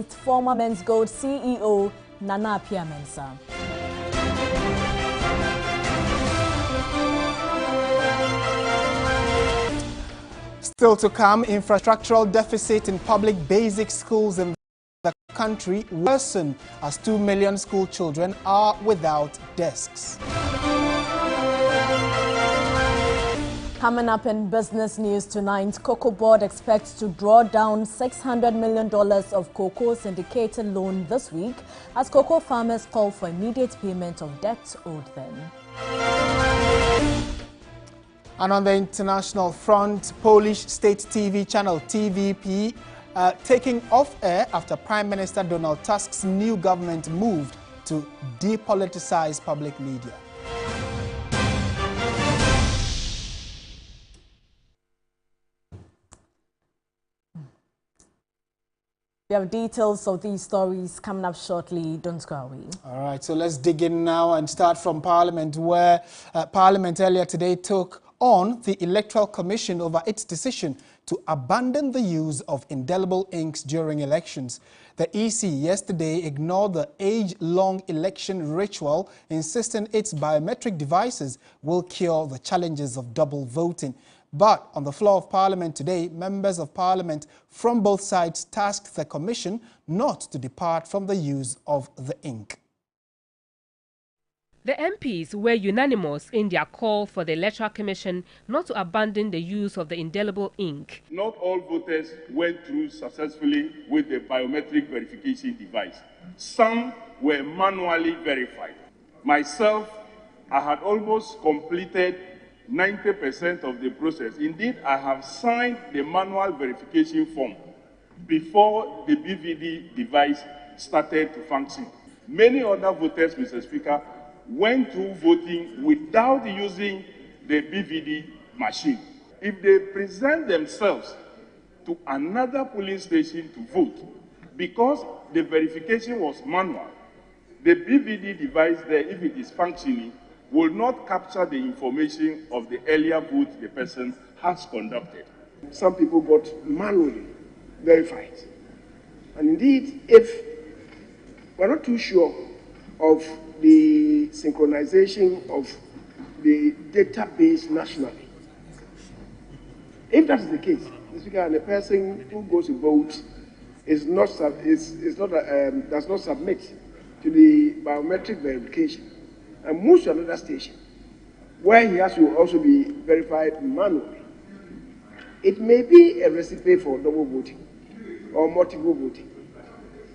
Former Men's Gold CEO Nana Appiah-Mensah. Still to come, infrastructural deficit in public basic schools in the country worsen as 2 million school children are without desks. Coming up in business news tonight, Cocoa Board expects to draw down $600 million of cocoa syndicated loan this week as cocoa farmers call for immediate payment of debt owed them. And on the international front, Polish state TV channel TVP taking off air after Prime Minister Donald Tusk's new government moved to depoliticize public media. We have details of these stories coming up shortly. Don't go away. All right, so let's dig in now and start from Parliament, where Parliament earlier today took on the Electoral Commission over its decision to abandon the use of indelible inks during elections. The EC yesterday ignored the age-long election ritual, insisting its biometric devices will cure the challenges of double voting. But on the floor of Parliament today, members of Parliament from both sides tasked the Commission not to depart from the use of the ink. The MPs were unanimous in their call for the Electoral Commission not to abandon the use of the indelible ink. Not all voters went through successfully with the biometric verification device. Some were manually verified. Myself, I had almost completed 90% of the process. Indeed, I have signed the manual verification form before the BVD device started to function. Many other voters, Mr. Speaker, went through voting without using the BVD machine. If they present themselves to another polling station to vote, because the verification was manual, the BVD device there, if it is functioning, will not capture the information of the earlier vote the person has conducted. Some people got manually verified. And indeed, if we're not too sure of the synchronization of the database nationally, if that is the case, and a person who goes to vote does not submit to the biometric verification and moves to another station where he has to also be verified manually, it may be a recipe for double voting or multiple voting.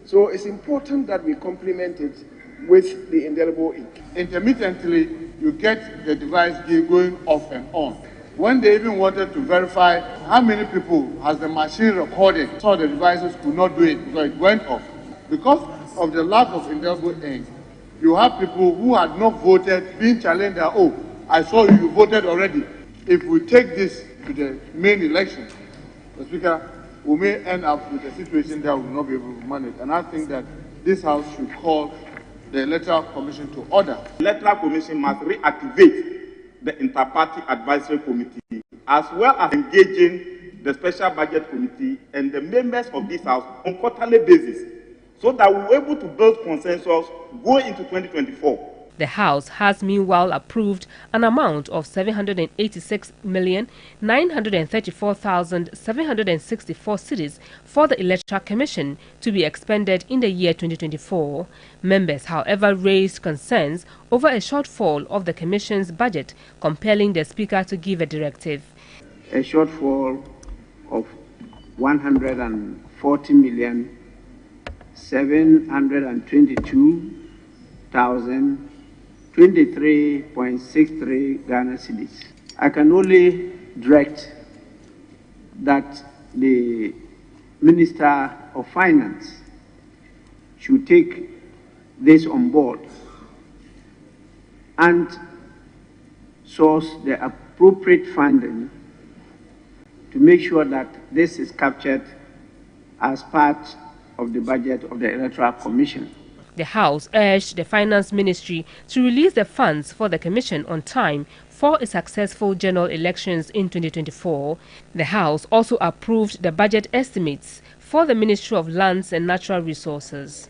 So it's important that we complement it with the indelible ink. Intermittently, you get the device going off and on. When they even wanted to verify how many people has the machine recorded, so the devices could not do it because it went off. Because of the lack of indelible ink, you have people who had not voted being challenged that, oh, I saw you voted already. If we take this to the main election, Mr. Speaker, we may end up with a situation that we will not be able to manage. And I think that this House should call the Electoral Commission to order. The Electoral Commission must reactivate the Inter-Party Advisory Committee, as well as engaging the Special Budget Committee and the members of this House on quarterly basis, so that we're able to build consensus going into 2024. The House has meanwhile approved an amount of 786,934,764 cedis for the Electoral Commission to be expended in the year 2024. Members, however, raised concerns over a shortfall of the Commission's budget, compelling the Speaker to give a directive. A shortfall of 140,722,023.63 Ghana cedis. I can only direct that the Minister of Finance should take this on board and source the appropriate funding to make sure that this is captured as part of the budget of the Electoral Commission. The House urged the Finance Ministry to release the funds for the Commission on time for a successful general elections in 2024. The House also approved the budget estimates for the Ministry of Lands and Natural Resources.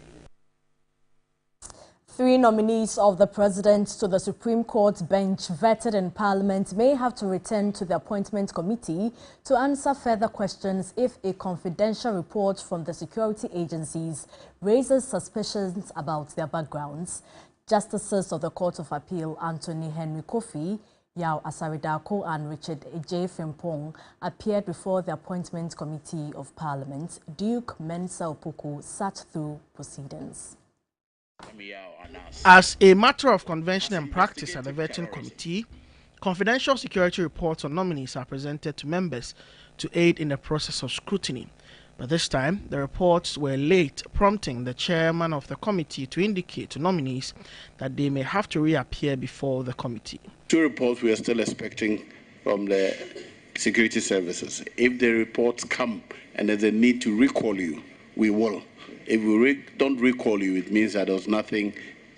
3 nominees of the President to the Supreme Court bench vetted in Parliament may have to return to the Appointment Committee to answer further questions if a confidential report from the security agencies raises suspicions about their backgrounds. Justices of the Court of Appeal Anthony Henry Kofi, Yao Asiedu-Dartey and Richard J. Frimpong appeared before the Appointment Committee of Parliament. Duke Mensah Opoku sat through proceedings. As a matter of convention and practice at the Vetting Committee, confidential security reports on nominees are presented to members to aid in the process of scrutiny. But this time, the reports were late, prompting the chairman of the committee to indicate to nominees that they may have to reappear before the committee. 2 reports we are still expecting from the security services. If the reports come and there's a need to recall you, we will. If we don't recall you, it means that there's nothing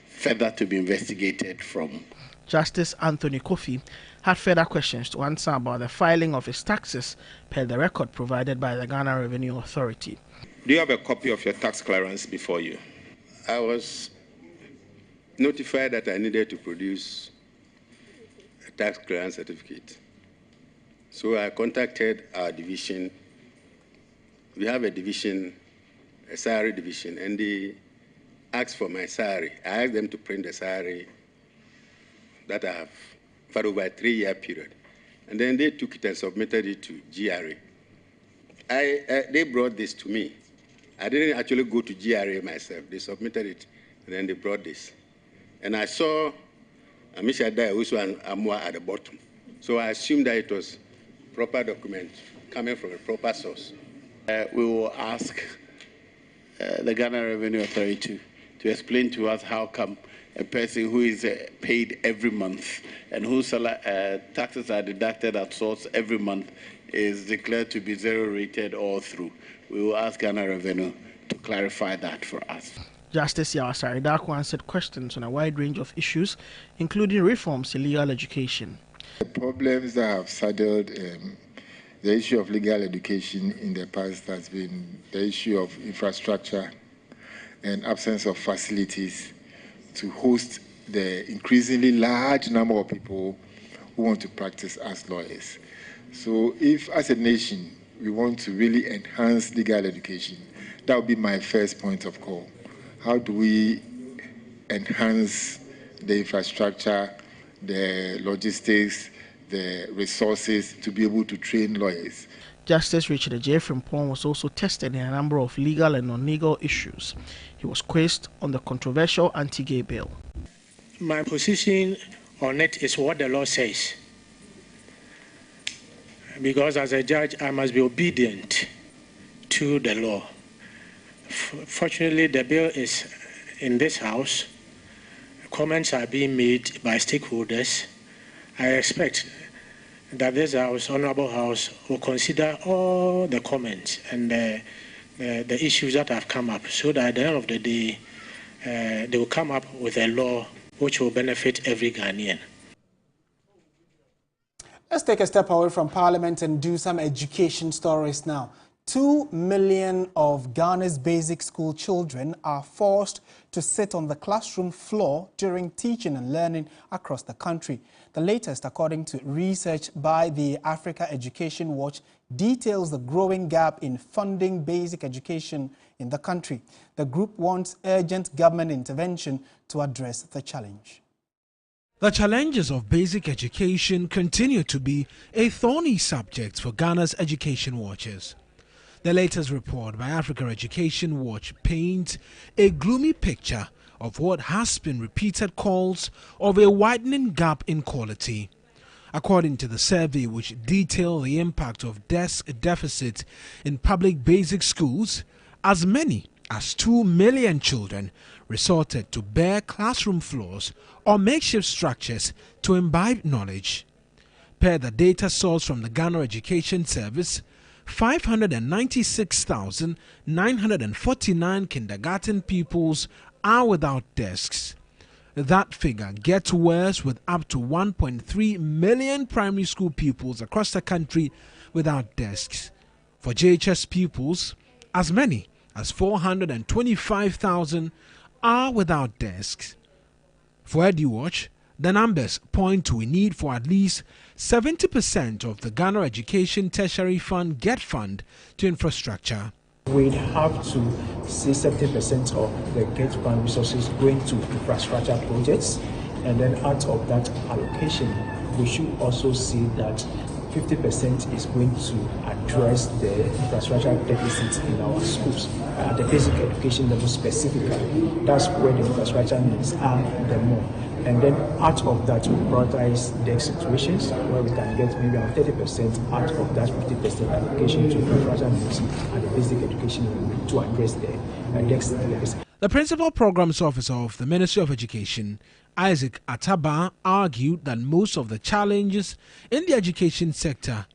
further to be investigated from. Justice Anthony Kofi had further questions to answer about the filing of his taxes per the record provided by the Ghana Revenue Authority. Do you have a copy of your tax clearance before you? I was notified that I needed to produce a tax clearance certificate. So I contacted our division. We have a division, a salary division, and they asked for my salary. I asked them to print the salary that I have for over a 3-year period. And then they took it and submitted it to GRA. They brought this to me. I didn't actually go to GRA myself. They submitted it, and then they brought this. And I saw Amisha Dai and Amwa at the bottom. So I assumed that it was proper document coming from a proper source. We will ask the Ghana Revenue Authority to explain to us how come a person who is paid every month and whose taxes are deducted at source every month is declared to be 0 rated all through. We will ask Ghana Revenue to clarify that for us. Justice Yao Asiedu-Dartey answered questions on a wide range of issues, including reforms in legal education. The problems that have saddled the issue of legal education in the past has been the issue of infrastructure and absence of facilities to host the increasingly large number of people who want to practice as lawyers. So if, as a nation, we want to really enhance legal education, that would be my first point of call. How do we enhance the infrastructure, the logistics, the resources to be able to train lawyers? Justice Richard J. Frimpong was also tested in a number of legal and non-legal issues. He was quizzed on the controversial anti-gay bill. My position on it is what the law says. Because as a judge, I must be obedient to the law. Fortunately, the bill is in this House. Comments are being made by stakeholders. I expect that this House, Honorable House, will consider all the comments and the issues that have come up, so that at the end of the day, they will come up with a law which will benefit every Ghanaian. Let's take a step away from Parliament and do some education stories now. 2 million of Ghana's basic school children are forced to sit on the classroom floor during teaching and learning across the country. The latest, according to research by the Africa Education Watch, details the growing gap in funding basic education in the country. The group wants urgent government intervention to address the challenge. The challenges of basic education continue to be a thorny subject for Ghana's education watchers. The latest report by Africa Education Watch paints a gloomy picture of what has been repeated calls of a widening gap in quality. According to the survey, which detailed the impact of desk deficit in public basic schools, as many as 2 million children resorted to bare classroom floors or makeshift structures to imbibe knowledge. Per the data source from the Ghana Education Service, 596,949 kindergarten pupils are without desks. That figure gets worse with up to 1.3 million primary school pupils across the country without desks. For JHS pupils, as many as 425,000 are without desks. For EduWatch, the numbers point to a need for at least 70% of the Ghana Education Tertiary Fund GET fund to infrastructure. We'd have to see 70% of the GET fund resources going to infrastructure projects, and then out of that allocation, we should also see that 50% is going to address the infrastructure deficits in our schools at the basic education level specifically. That's where the infrastructure needs are the more. And then out of that, we prioritize desk situations where we can get maybe around 30% out of that 50% allocation to infrastructure needs at the basic education level to address the desk deficit. The Principal Programs Officer of the Ministry of Education, Isaac Ataba, argued that most of the challenges in the education sector,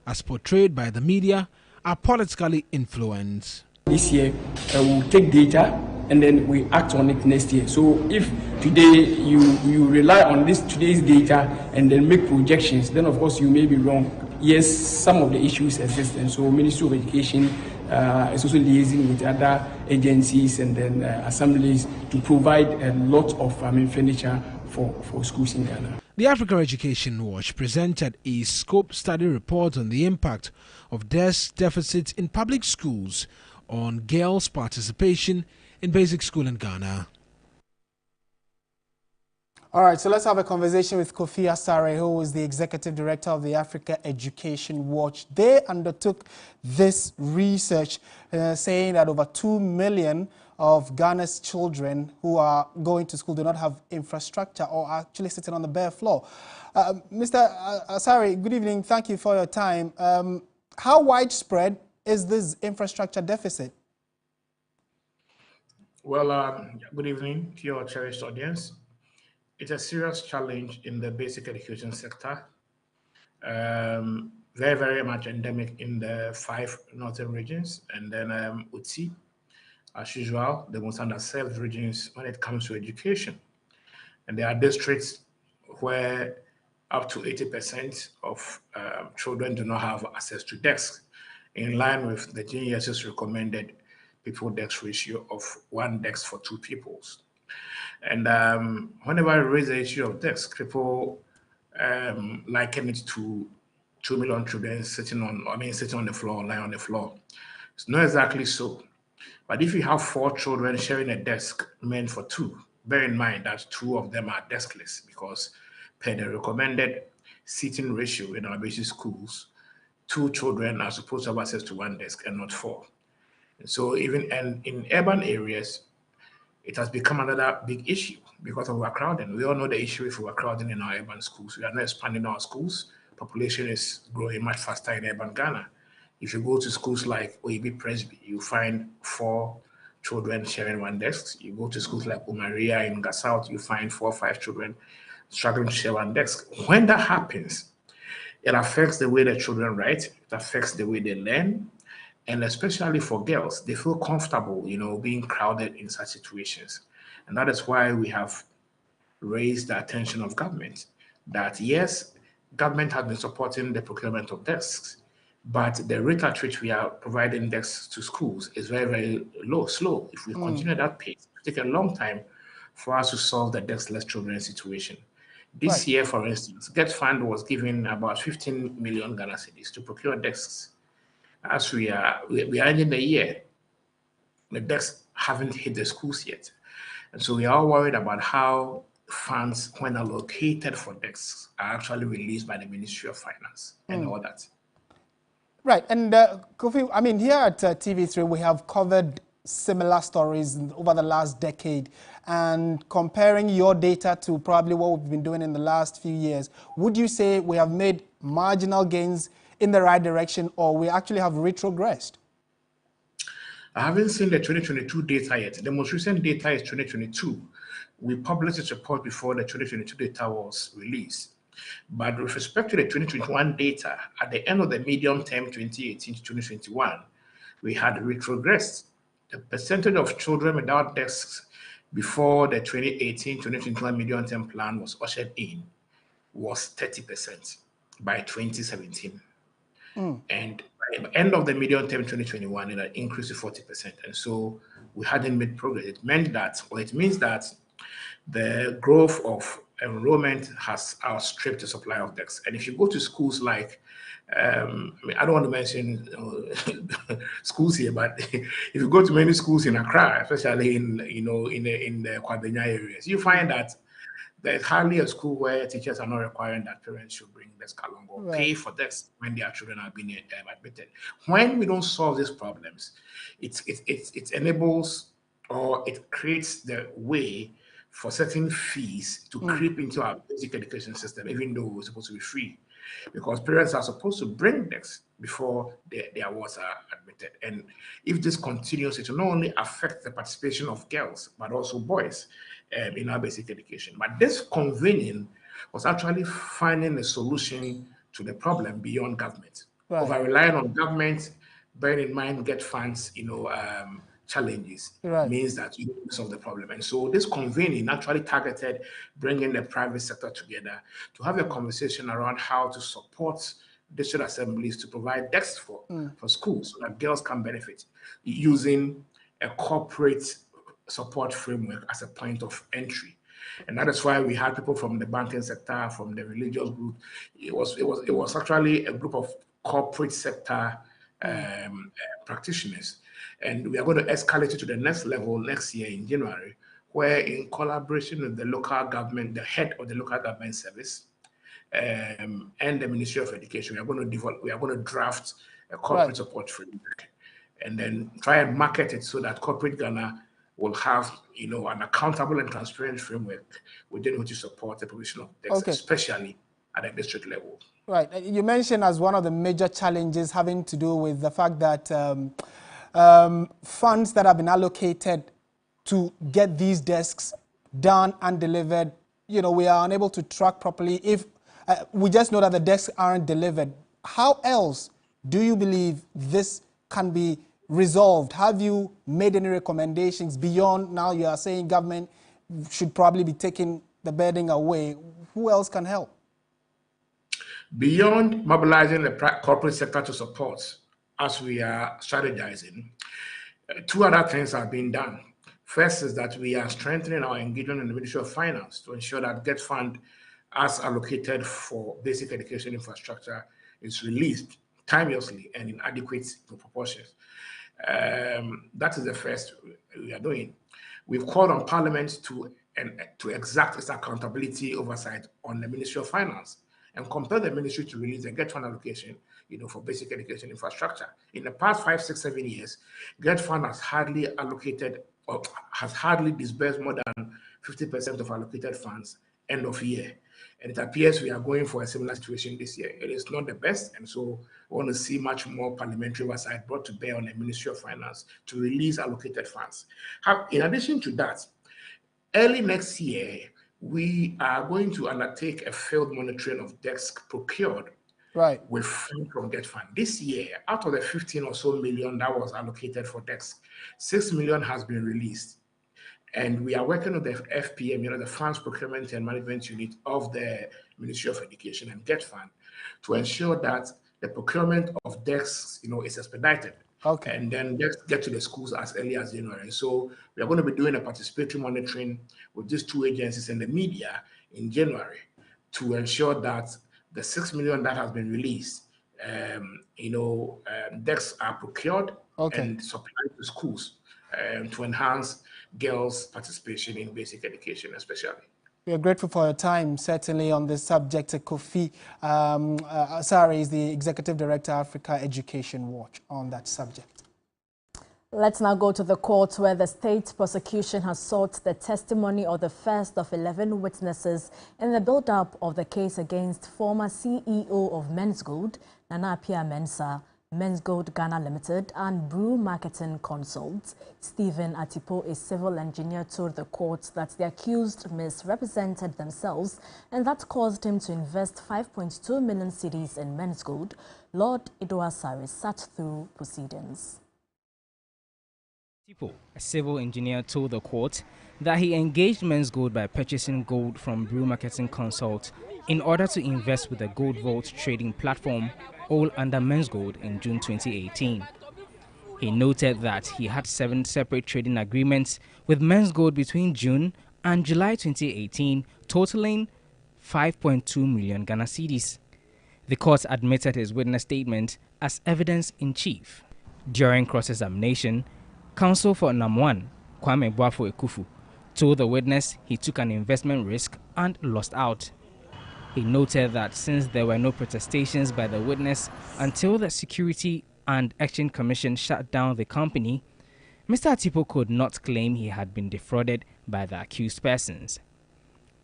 as portrayed by the media, are politically influenced. This year, we'll take data and then we act on it next year. So if today you rely on today's data and then make projections, then of course you may be wrong. Yes, some of the issues exist, and so Ministry of Education is also liaising with other agencies and then assemblies to provide a lot of furniture for schools in Ghana. The Africa Education Watch presented a scope study report on the impact of desk deficits in public schools on girls' participation in basic school in Ghana. All right, so let's have a conversation with Kofi Asare, who is the Executive Director of the Africa Education Watch. They undertook this research saying that over 2 million of Ghana's children who are going to school do not have infrastructure or are actually sitting on the bare floor. Mr. Asare, good evening. Thank you for your time. How widespread is this infrastructure deficit? Well, good evening to your cherished audience. It's a serious challenge in the basic education sector. Very, very much endemic in the 5 northern regions, and then Utsi, as usual, the most underserved regions when it comes to education. And there are districts where up to 80% of children do not have access to desks, in line with the GNSS recommended people desk ratio of 1 desk for 2 pupils. And whenever I raise the issue of desks, people liken it to 2 million children sitting on the floor, lying on the floor. It's not exactly so. But if you have 4 children sharing a desk meant for 2, bear in mind that 2 of them are deskless, because per the recommended seating ratio in our basic schools, 2 children are supposed to have access to 1 desk and not 4. And so even in urban areas, it has become another big issue because of overcrowding. We all know the issue with overcrowding in our urban schools. We are not expanding our schools. Population is growing much faster in urban Ghana. If you go to schools like OEB Presby, you find 4 children sharing 1 desk. You go to schools like Umaria in Gassaut, you find 4 or 5 children struggling to share 1 desk. When that happens, it affects the way the children write, it affects the way they learn, and especially for girls, they feel comfortable, being crowded in such situations. And that is why we have raised the attention of government that yes, government has been supporting the procurement of desks, but the rate at which we are providing desks to schools is very, very slow. If we continue that pace, it will take a long time for us to solve the deskless children situation. This year, for instance, GET Fund was given about 15 million Ghana cedis to procure desks. As we are ending the year, the desks haven't hit the schools yet. And so we are all worried about how funds, when allocated for desks, are actually released by the Ministry of Finance and all that. Right, and Kofi, here at TV3, we have covered similar stories over the last decade, and comparing your data to probably what we've been doing in the last few years, would you say we have made marginal gains in the right direction, or we actually have retrogressed? I haven't seen the 2022 data yet. The most recent data is 2022. We published this report before the 2022 data was released. But with respect to the 2021 data, at the end of the medium term 2018 to 2021, we had retrogressed. The percentage of children without desks before the 2018-2021 medium term plan was ushered in was 30% by 2017. And by the end of the medium term 2021, it had increased to 40%. And so we hadn't made progress. It means that the growth of enrollment has outstripped the supply of desks. And if you go to schools like, I mean, I don't want to mention schools here, but if you go to many schools in Accra, especially in the Kwabenya areas, you find that there's hardly a school where teachers are not requiring that parents should bring desks along or pay for desks when their children are being admitted. When we don't solve these problems, it enables or it creates the way for certain fees to creep into our basic education system, even though it's supposed to be free. Because parents are supposed to bring desks before their wards are admitted. And if this continues, it will not only affect the participation of girls, but also boys in our basic education. But this convening was actually finding a solution to the problem beyond government. Over relying on government, bearing in mind get funds, challenges means that you don't solve the problem. And so this convening actually targeted bringing the private sector together to have a conversation around how to support district assemblies to provide desks for schools so that girls can benefit using a corporate support framework as a point of entry. And that is why we had people from the banking sector, from the religious group. It was actually a group of corporate sector practitioners. And we are going to escalate it to the next level next year in January, where in collaboration with the local government, the head of the local government service, and the Ministry of Education, we are going to draft a corporate support framework and then try and market it so that corporate Ghana will have, an accountable and transparent framework within which to support the provision of desks, especially at the district level. Right. You mentioned as one of the major challenges having to do with the fact that funds that have been allocated to get these desks done and delivered, we are unable to track properly. If we just know that the desks aren't delivered, how else do you believe this can be resolved? Have you made any recommendations beyond now you are saying government should probably be taking the burden away? Who else can help? Beyond mobilizing the corporate sector to support, as we are strategizing, two other things are being done. First is that we are strengthening our engagement in the Ministry of Finance to ensure that GET fund, as allocated for basic education infrastructure, is released timeously and in adequate proportions. That is the first we are doing. We've called on Parliament to exact its accountability oversight on the Ministry of Finance and compel the ministry to release the GET fund allocation, for basic education infrastructure. In the past 5, 6, 7 years, GET fund has hardly allocated or has hardly disbursed more than 50% of allocated funds end of year. And it appears we are going for a similar situation this year. It is not the best, and so we want to see much more parliamentary oversight brought to bear on the Ministry of Finance to release allocated funds. In addition to that, early next year, we are going to undertake a field monitoring of desks procured with funds from GET fund. This year, out of the 15 or so million that was allocated for desks, 6 million has been released. And we are working with the FPM, the Funds Procurement and Management Unit of the Ministry of Education and GET fund to ensure that the procurement of desks, is expedited. And then get to the schools as early as January. So we are going to be doing a participatory monitoring with these two agencies and the media in January to ensure that the 6 million that has been released, desks are procured and supplied to schools to enhance girls' participation in basic education, especially. We are grateful for your time, certainly, on this subject. Kofi Asare is the Executive Director, Africa Education Watch, on that subject. Let's now go to the court, where the state prosecution has sought the testimony of the first of 11 witnesses in the build-up of the case against former CEO of Men's Gold, Nana Appiah Mensah, Men's Gold Ghana Limited, and Brew Marketing Consults. Stephen Atipo, a civil engineer, told the court that the accused misrepresented themselves and that caused him to invest 5.2 million cedis in Men's Gold. Lord Idoasare sat through proceedings. Atipo, a civil engineer, told the court that he engaged Men's Gold by purchasing gold from Brew Marketing Consult in order to invest with the Gold Vault trading platform, all under Men's Gold, in June 2018. He noted that he had 7 separate trading agreements with Men's Gold between June and July 2018, totaling 5.2 million Ghana cedis. The court admitted his witness statement as evidence in chief. During cross-examination, counsel for Nam1, Kwame Boafo Ekufu, told the witness he took an investment risk and lost out. He noted that since there were no protestations by the witness until the Security and Exchange Commission shut down the company, Mr. Atipo could not claim he had been defrauded by the accused persons.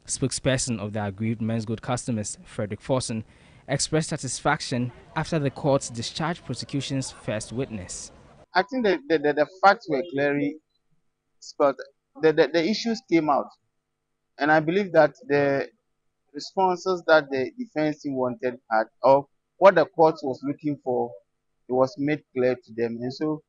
Spokesperson of the aggrieved Men's Gold customers, Frederick Forson, expressed satisfaction after the court discharged prosecution's first witness. I think the facts were clearly spelled. The issues came out, and I believe that the responses that the defense team wanted had, or what the court was looking for, it was made clear to them, and so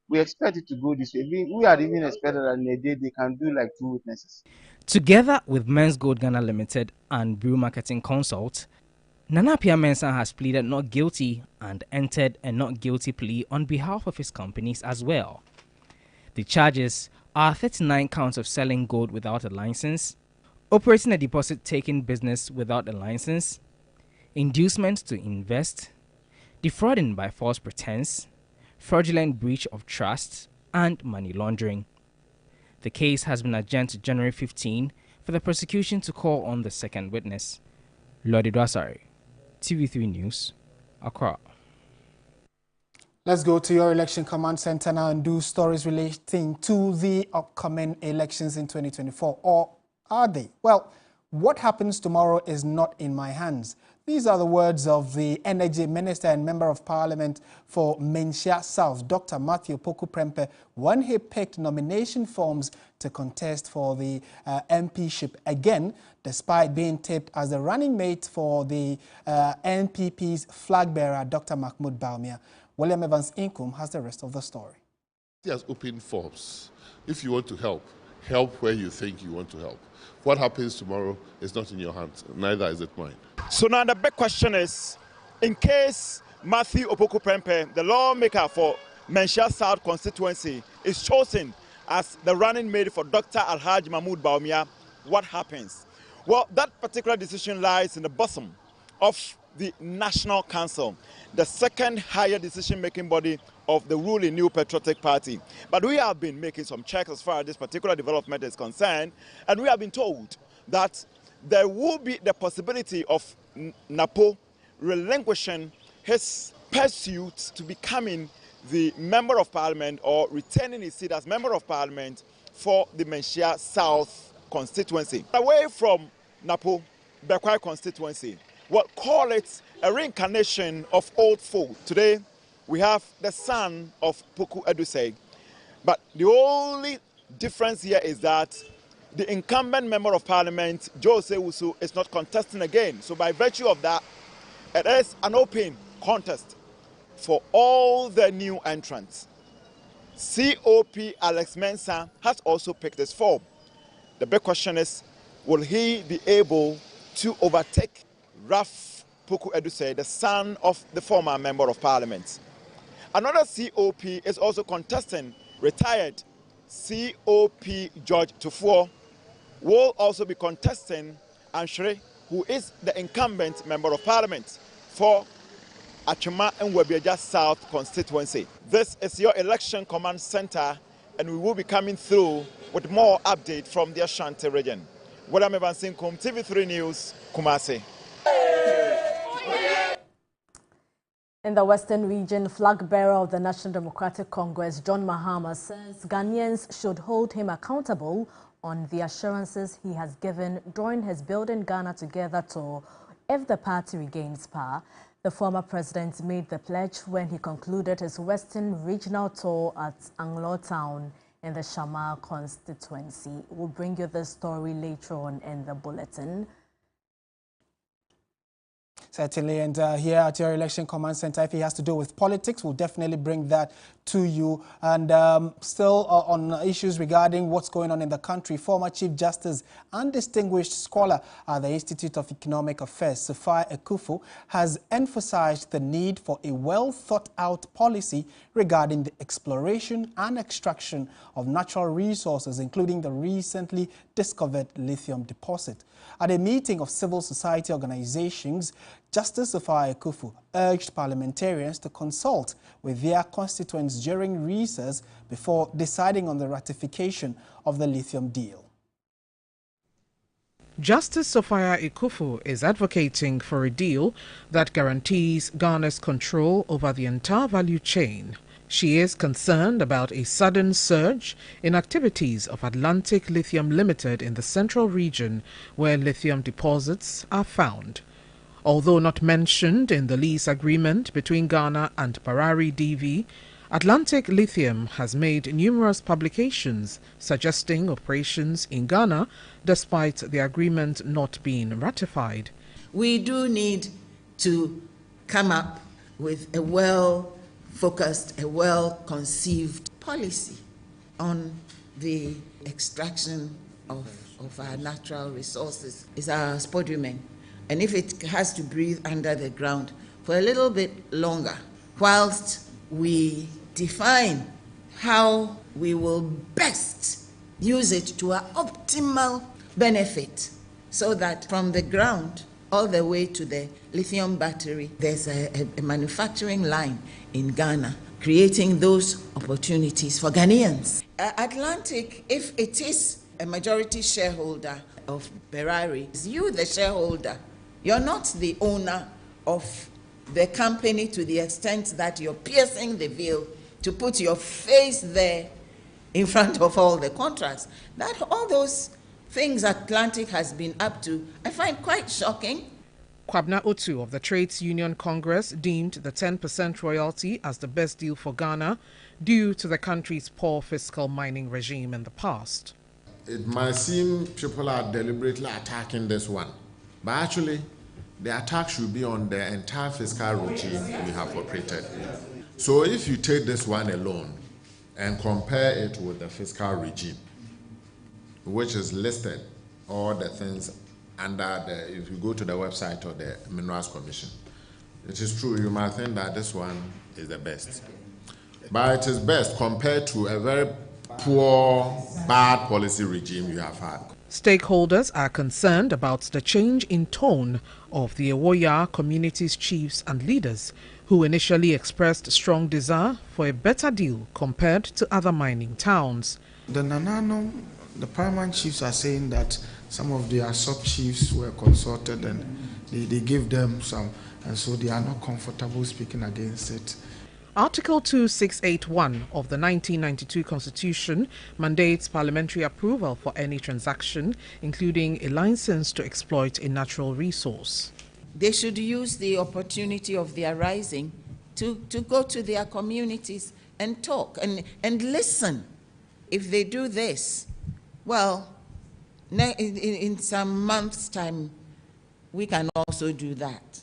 we expect it to go this way. We had even expected that in a day they can do like 2 witnesses. Together with Men's Gold Ghana Limited and Brew Marketing Consult, Nana Appiah Mensah has pleaded not guilty and entered a not guilty plea on behalf of his companies as well. The charges are 39 counts of selling gold without a license, operating a deposit-taking business without a license, inducement to invest, defrauding by false pretense, fraudulent breach of trust, and money laundering. The case has been adjourned to January 15 for the prosecution to call on the second witness. Lodi Dwasari, TV3 News, Accra. Let's go to your election command center now and do stories relating to the upcoming elections in 2024. Or are they? Well, what happens tomorrow is not in my hands. These are the words of the Energy Minister and Member of Parliament for Menchia South, Dr. Matthew Poku Prempeh, when he picked nomination forms to contest for the MPship again, despite being tipped as the running mate for the NPP's flag bearer, Dr. Mahmoud Bawumia. William Evans Inkum has the rest of the story. He has open forms. If you want to help, help where you think you want to help. What happens tomorrow is not in your hands, neither is it mine. So now the big question is, in case Matthew Opoku Prempeh, the lawmaker for Menchia South constituency, is chosen as the running mate for Dr. Alhaji Mahmoud Bawumia, what happens? Well, that particular decision lies in the bosom of the National Council, the second higher decision-making body of the ruling New Patriotic Party. But we have been making some checks as far as this particular development is concerned, and we have been told that there will be the possibility of Napo relinquishing his pursuit to becoming the Member of Parliament or retaining his seat as Member of Parliament for the Menchia South constituency. Away from Napo, Bekwai constituency, we'll call it a reincarnation of old folk. Today, we have the son of Poku Edusei. But the only difference here is that the incumbent Member of Parliament, Jose Wusu, is not contesting again. So by virtue of that, it is an open contest for all the new entrants. COP Alex Mensah has also picked his form. The big question is, will he be able to overtake Raf Poku Edusei, the son of the former Member of Parliament? Another COP is also contesting retired COP George Tufuo, will also be contesting Anshre, who is the incumbent Member of Parliament for Achima and Webeja South constituency. This is your election command center, and we will be coming through with more update from the Ashanti region. William Evans Inkum, TV3 News, Kumasi. In the Western region, flag bearer of the National Democratic Congress, John Mahama, says Ghanaians should hold him accountable on the assurances he has given during his Building Ghana Together tour if the party regains power. The former president made the pledge when he concluded his Western regional tour at Anglo Town in the Shamal constituency. We'll bring you this story later on in the bulletin. Certainly, and here at your Election Command Center, if it has to do with politics, we'll definitely bring that to you. And still on issues regarding what's going on in the country, former Chief Justice and distinguished scholar at the Institute of Economic Affairs, Sophia Ekufu, has emphasized the need for a well-thought-out policy regarding the exploration and extraction of natural resources, including the recently discovered lithium deposit. At a meeting of civil society organizations, Justice Sophia Ekufu urged parliamentarians to consult with their constituents during recess before deciding on the ratification of the lithium deal. Justice Sophia Ekufu is advocating for a deal that guarantees Ghana's control over the entire value chain. She is concerned about a sudden surge in activities of Atlantic Lithium Limited in the central region where lithium deposits are found. Although not mentioned in the lease agreement between Ghana and Barari DV, Atlantic Lithium has made numerous publications suggesting operations in Ghana despite the agreement not being ratified. We do need to come up with a well-focused, a well-conceived policy on the extraction of our natural resources. It's our spodumene. And if it has to breathe under the ground for a little bit longer, whilst we define how we will best use it to our optimal benefit, so that from the ground all the way to the lithium battery, there's a manufacturing line in Ghana, creating those opportunities for Ghanaians. Atlantic, if it is a majority shareholder of Barari, you the shareholder, you're not the owner of the company to the extent that you're piercing the veil to put your face there in front of all the contracts. That all those things Atlantic has been up to, I find quite shocking. Kwabna Otu of the Trades Union Congress deemed the 10% royalty as the best deal for Ghana due to the country's poor fiscal mining regime in the past. It might seem people are deliberately attacking this one, but actually the attack should be on the entire fiscal regime we have operated. So if you take this one alone and compare it with the fiscal regime, which is listed, all the things under the, if you go to the website of the Minerals Commission, it is true, you might think that this one is the best. But it is best compared to a very poor, bad policy regime you have had. Stakeholders are concerned about the change in tone of the Ewoya community's chiefs and leaders who initially expressed strong desire for a better deal compared to other mining towns. The Nanano, the paramount chiefs are saying that some of their sub-chiefs were consulted and they gave them some, and so they are not comfortable speaking against it. Article 2681 of the 1992 Constitution mandates parliamentary approval for any transaction, including a license to exploit a natural resource. They should use the opportunity of their rising to go to their communities and talk and listen. If they do this, well, in some months' time, we can also do that.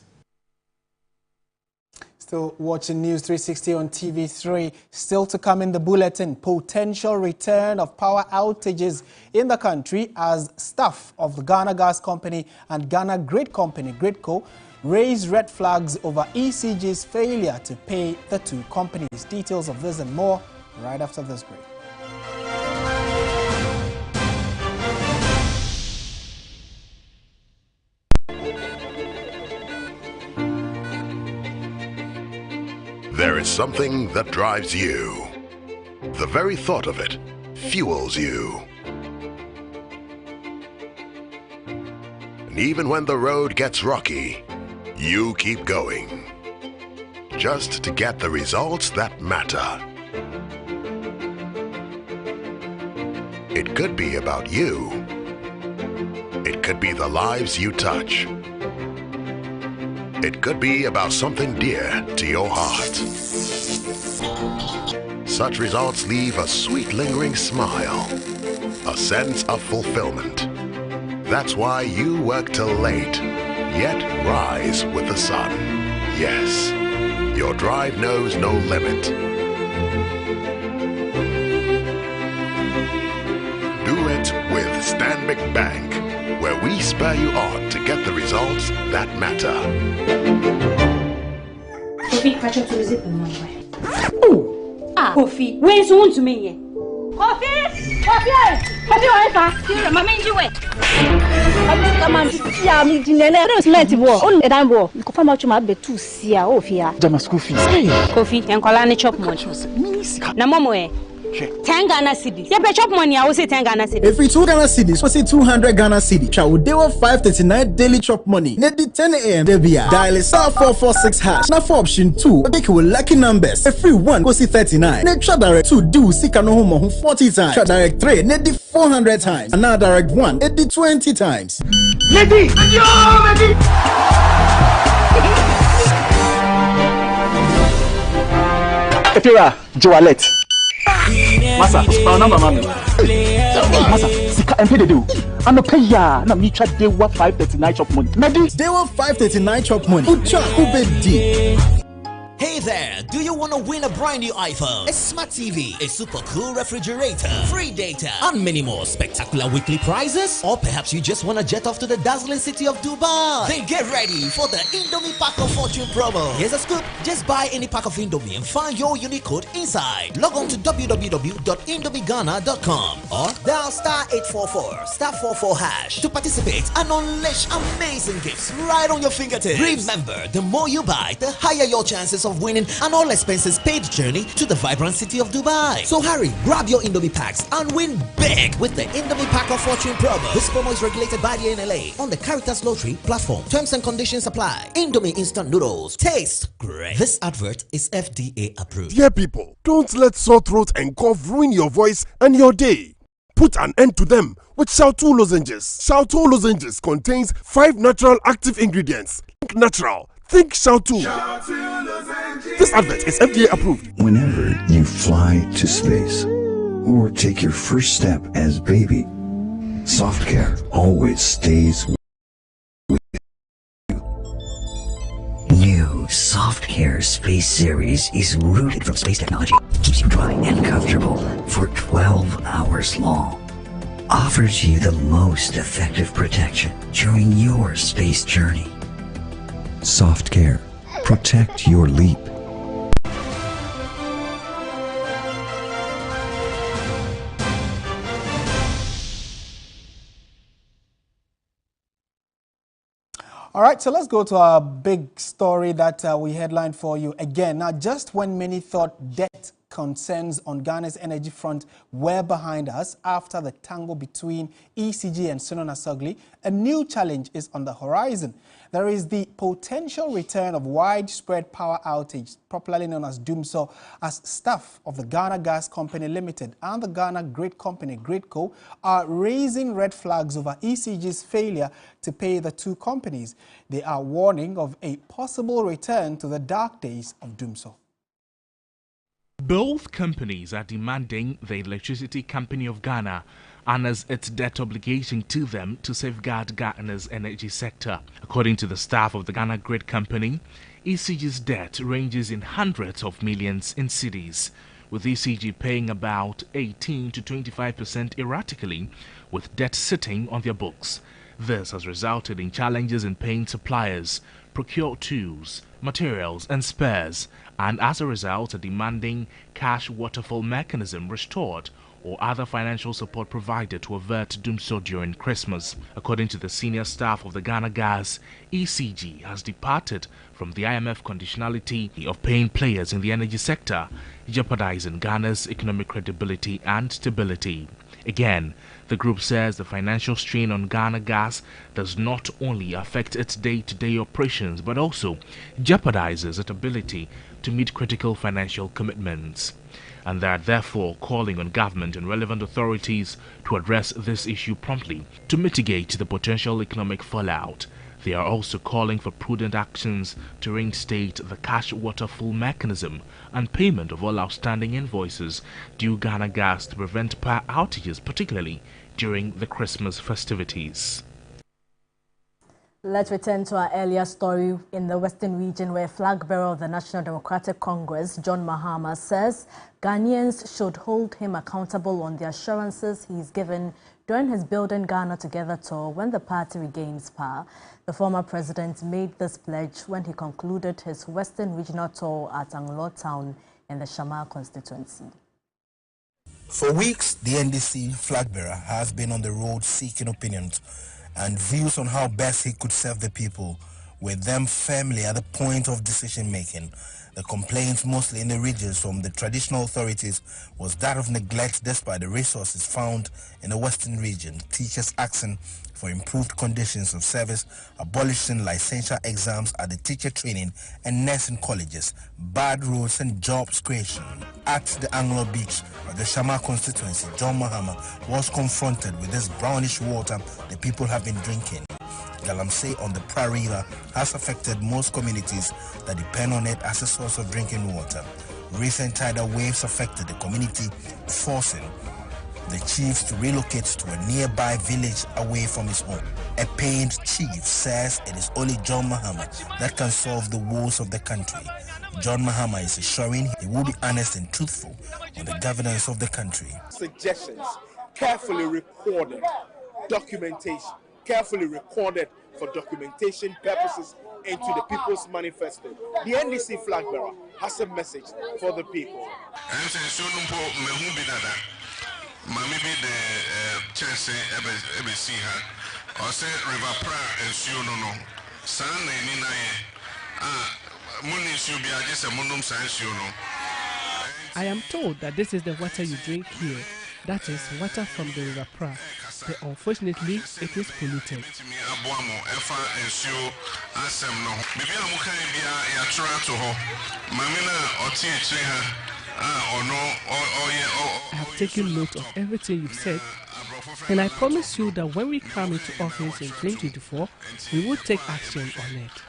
Still watching News 360 on TV3. Still to come in the bulletin, potential return of power outages in the country as staff of the Ghana Gas Company and Ghana Grid Company, Gridco, raise red flags over ECG's failure to pay the two companies. Details of this and more right after this break. There is something that drives you. The very thought of it fuels you. And even when the road gets rocky, you keep going. Just to get the results that matter. It could be about you. It could be the lives you touch. It could be about something dear to your heart. Such results leave a sweet lingering smile, a sense of fulfillment. That's why you work till late, yet rise with the sun. Yes, your drive knows no limit. Do it with Stanbic Bank, where we spur you on to get the results that matter. Kofi, catch up to the zip in one way. Kofi, where's on to me? Kofi! Kofi, where's Mamma, you wait. Come on, yeah, me dinner. There's plenty more. Only a damn more. You can find out you might be too sear off here. Jama school fees. Kofi, and Colani chop money. Namomo, 10 Ghana cedis. Yeah, chop money. I will say 10 Ghana cedis. Every 2 Ghana cedis, we say 200 Ghana cedis. Shall we do 539 daily chop money? Net the 10 a.m. Debia. Dial *446#. Now for option 2, we take with lucky numbers. Every 1 go see 39. Net try direct 2 do see kano home 40 times. Try direct 3 net the 400 times. And now direct 1 net the 20 times. Lady! Yo, lady! Efira, Joalette. Masa, number mami. Masa, sika MP de do. Ano pay ya na mi try day 539 chop money. Nadi day 539 chop money. Ucha ubedi. Hey there, do you want to win a brand new iPhone, a smart TV, a super cool refrigerator, free data, and many more spectacular weekly prizes? Or perhaps you just want to jet off to the dazzling city of Dubai? Then get ready for the Indomie Pack of Fortune promo. Here's a scoop. Just buy any pack of Indomie and find your unique code inside. Log on to www.indomighana.com or dial *844*44# to participate and unleash amazing gifts right on your fingertips. Remember, the more you buy, the higher your chances of winning an all expenses paid journey to the vibrant city of Dubai. So hurry, grab your Indomie packs and win big with the Indomie Pack of Fortune promo. This promo is regulated by the NLA on the Caritas Lottery platform. Terms and conditions apply. Indomie instant noodles taste great. This advert is FDA approved. Dear people, don't let sore throat and cough ruin your voice and your day. Put an end to them with Shout2 lozenges. Shout2 lozenges contains 5 natural active ingredients. Think natural. Think Shout2. This advert is FDA approved. Whenever you fly to space or take your first step as baby, Soft Care always stays with you. New Soft Care Space Series is rooted from space technology. Keeps you dry and comfortable for 12 hours long. Offers you the most effective protection during your space journey. Soft Care. Protect your leap. All right, so let's go to our big story that we headlined for you again. Now, just when many thought debt concerns on Ghana's energy front were behind us after the tango between ECG and Sunon Asogli, a new challenge is on the horizon. There is the potential return of widespread power outage, popularly known as Dumso, as staff of the Ghana Gas Company Limited and the Ghana Grid Company, Gridco, are raising red flags over ECG's failure to pay the two companies. They are warning of a possible return to the dark days of Dumso. Both companies are demanding the Electricity Company of Ghana honors its debt obligation to them to safeguard Ghana's energy sector. According to the staff of the Ghana Grid Company, ECG's debt ranges in hundreds of millions in cedis, with ECG paying about 18 to 25% erratically, with debt sitting on their books. This has resulted in challenges in paying suppliers, procure tools, materials and spares, and as a result are demanding cash waterfall mechanism restored or other financial support provided to avert Dumso during Christmas. According to the senior staff of the Ghana Gas, ECG has departed from the IMF conditionality of paying players in the energy sector, jeopardizing Ghana's economic credibility and stability. Again, the group says the financial strain on Ghana Gas does not only affect its day-to-day operations but also jeopardizes its ability to meet critical financial commitments, and they are therefore calling on government and relevant authorities to address this issue promptly to mitigate the potential economic fallout. They are also calling for prudent actions to reinstate the cash waterfall mechanism and payment of all outstanding invoices due Ghana Gas to prevent power outages, particularly during the Christmas festivities. Let's return to our earlier story in the Western region where flag bearer of the National Democratic Congress, John Mahama, says Ghanaians should hold him accountable on the assurances he's given during his Building Ghana Together tour when the party regains power. The former president made this pledge when he concluded his Western regional tour at Anglo Town in the Shamal constituency. For weeks, the NDC flag bearer has been on the road seeking opinions and views on how best he could serve the people, with them firmly at the point of decision-making. The complaints, mostly in the regions from the traditional authorities, was that of neglect despite the resources found in the Western region, teachers asking for improved conditions of service, abolishing licensure exams at the teacher training and nursing colleges, bad roads and jobs creation. At the Anglo Beach of the Shamal constituency, John Mahama was confronted with this brownish water the people have been drinking. Galamsey on the Pra River has affected most communities that depend on it as a source of drinking water. Recent tidal waves affected the community, forcing the chiefs to relocate to a nearby village away from his home. A pained chief says it is only John Mahama that can solve the woes of the country. John Mahama is assuring he will be honest and truthful on the governance of the country. Suggestions, carefully recorded, documentation, carefully recorded for documentation purposes into the People's Manifesto. The NDC flag bearer has a message for the people. Maybe the chance ABC had or say River Pra and Siono San just a Mundum San. I am told that this is the water you drink here. That is water from the River Pra. But unfortunately, it is polluted. I have taken note of everything you've said, and I promise you that when we come into office in 2024, we will take action on it.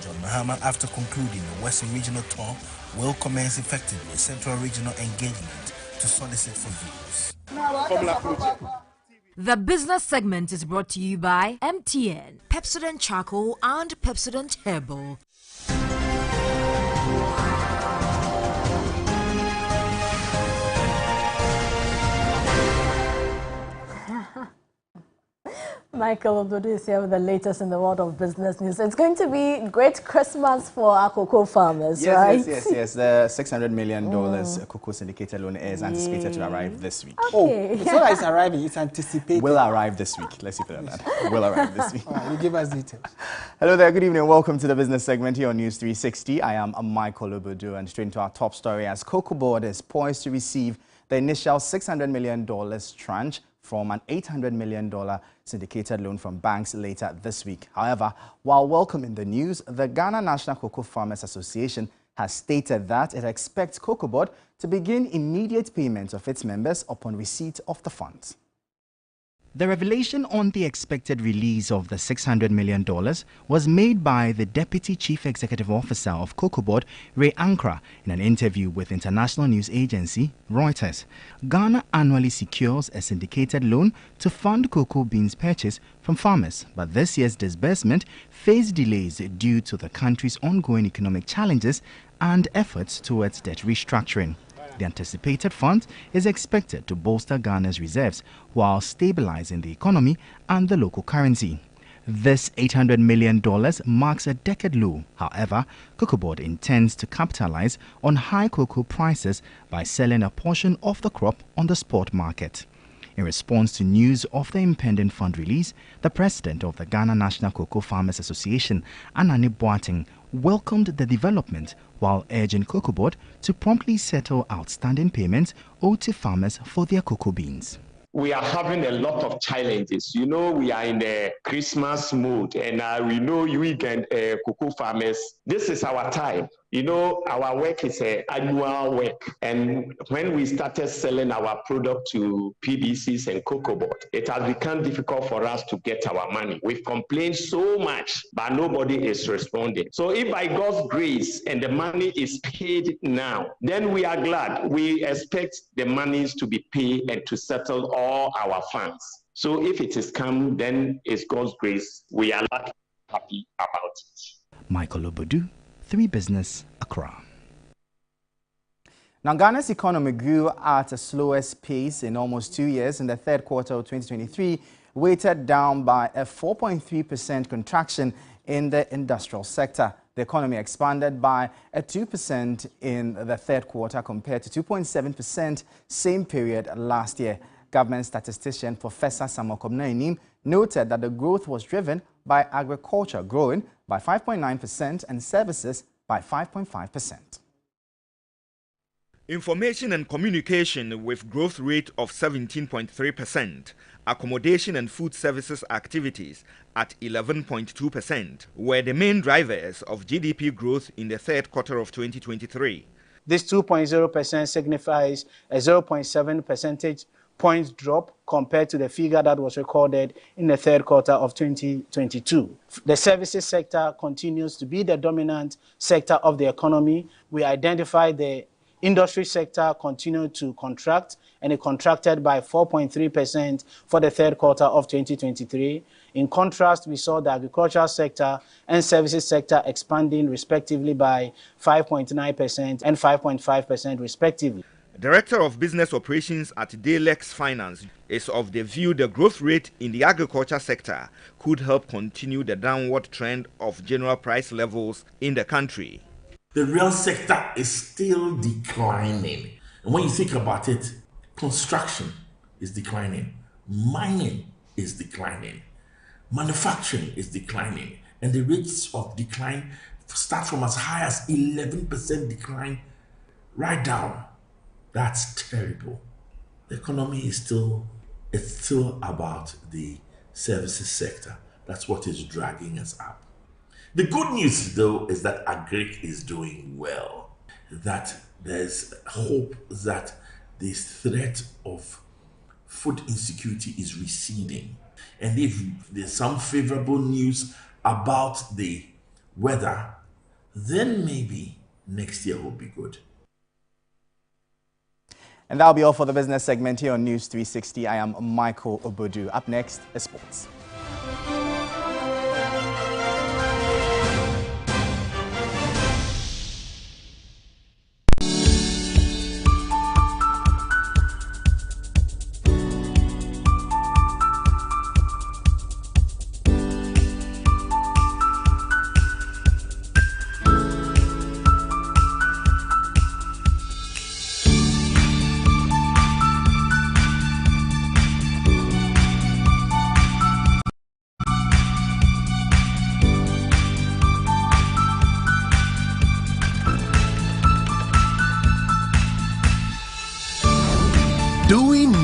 John Mahama, after concluding the Western Regional Tour, will commence effectively Central Regional engagement to solicit for views. The business segment is brought to you by MTN, Pepsodent Charcoal and Pepsodent Herbal. Michael Obodo is here with the latest in the world of business news. It's going to be great Christmas for our cocoa farmers, right? Yes. The $600 million cocoa syndicated loan is anticipated to arrive this week. Okay. Oh, it's not that it's arriving, it's anticipated. Will arrive this week. Let's see for that. Will arrive this week. All right, you give us details. Hello there, good evening. Welcome to the business segment here on News 360. I am Michael Obodo, and straight into our top story as Cocoa Board is poised to receive the initial $600 million tranche from an $800 million syndicated loan from banks later this week. However, while welcoming the news, the Ghana National Cocoa Farmers Association has stated that it expects Cocoa Board to begin immediate payment of its members upon receipt of the funds. The revelation on the expected release of the $600 million was made by the Deputy Chief Executive Officer of Cocoa Board, Ray Ankra, in an interview with international news agency Reuters. Ghana annually secures a syndicated loan to fund cocoa beans purchase from farmers, but this year's disbursement faced delays due to the country's ongoing economic challenges and efforts towards debt restructuring. The anticipated fund is expected to bolster Ghana's reserves while stabilizing the economy and the local currency. This $800 million marks a decade low. However, Cocoa Board intends to capitalize on high cocoa prices by selling a portion of the crop on the spot market. In response to news of the impending fund release, the president of the Ghana National Cocoa Farmers Association, Anani Boateng, welcomed the development while urging Cocoa Board to promptly settle outstanding payments owed to farmers for their cocoa beans. we are having a lot of challenges. You know, we are in the Christmas mood, and we know we can cocoa farmers. This is our time. You know, our work is an annual work. And when we started selling our product to PDCs and Cocoa Board, it has become difficult for us to get our money. We've complained so much, but nobody is responding. So if by God's grace and the money is paid now, then we are glad. We expect the monies to be paid and to settle all our funds. So if it is come, then it's God's grace. We are happy about it. Michael Obodu, 3 Business, Accra. Now, Ghana's economy grew at the slowest pace in almost 2 years in the third quarter of 2023, weighted down by a 4.3% contraction in the industrial sector. The economy expanded by a 2% in the third quarter compared to 2.7% same period last year. Government statistician Professor Samuel Komnainim noted that the growth was driven by agriculture growing by 5.9% and services by 5.5%. Information and communication with growth rate of 17.3%, accommodation and food services activities at 11.2% were the main drivers of GDP growth in the third quarter of 2023. This 2.0% signifies a 0.7 percentage point drop compared to the figure that was recorded in the third quarter of 2022. The services sector continues to be the dominant sector of the economy. We identified the industry sector continued to contract, and it contracted by 4.3% for the third quarter of 2023. In contrast, we saw the agricultural sector and services sector expanding respectively by 5.9% and 5.5% respectively. Director of Business Operations at Daylex Finance is of the view the growth rate in the agriculture sector could help continue the downward trend of general price levels in the country. The real sector is still declining. And when you think about it, construction is declining, mining is declining, manufacturing is declining, and the rates of decline start from as high as 11% decline right down. That's terrible. The economy is still about the services sector. That's what is dragging us up. The good news, though, is that Agric is doing well, that there's hope that this threat of food insecurity is receding. And if there's some favorable news about the weather, then maybe next year will be good. And that'll be all for the business segment here on News 360. I am Michael Obodu. Up next is sports.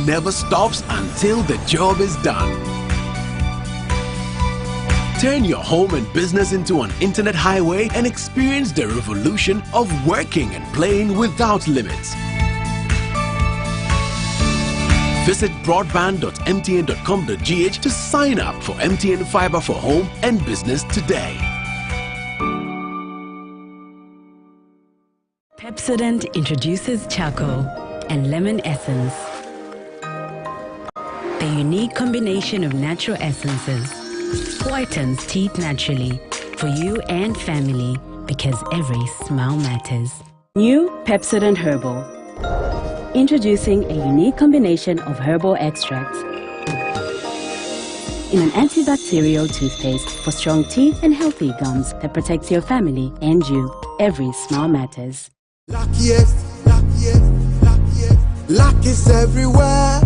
Never stops until the job is done. Turn your home and business into an internet highway and experience the revolution of working and playing without limits. Visit broadband.mtn.com.gh to sign up for MTN Fiber for home and business today. Pepsodent introduces charcoal and lemon essence. The unique combination of natural essences whitens teeth naturally for you and family because every smile matters. New Pepsodent Herbal. Introducing a unique combination of herbal extracts in an antibacterial toothpaste for strong teeth and healthy gums that protects your family and you. Every smile matters. Luckiest, luckiest, luckiest. Luck is everywhere.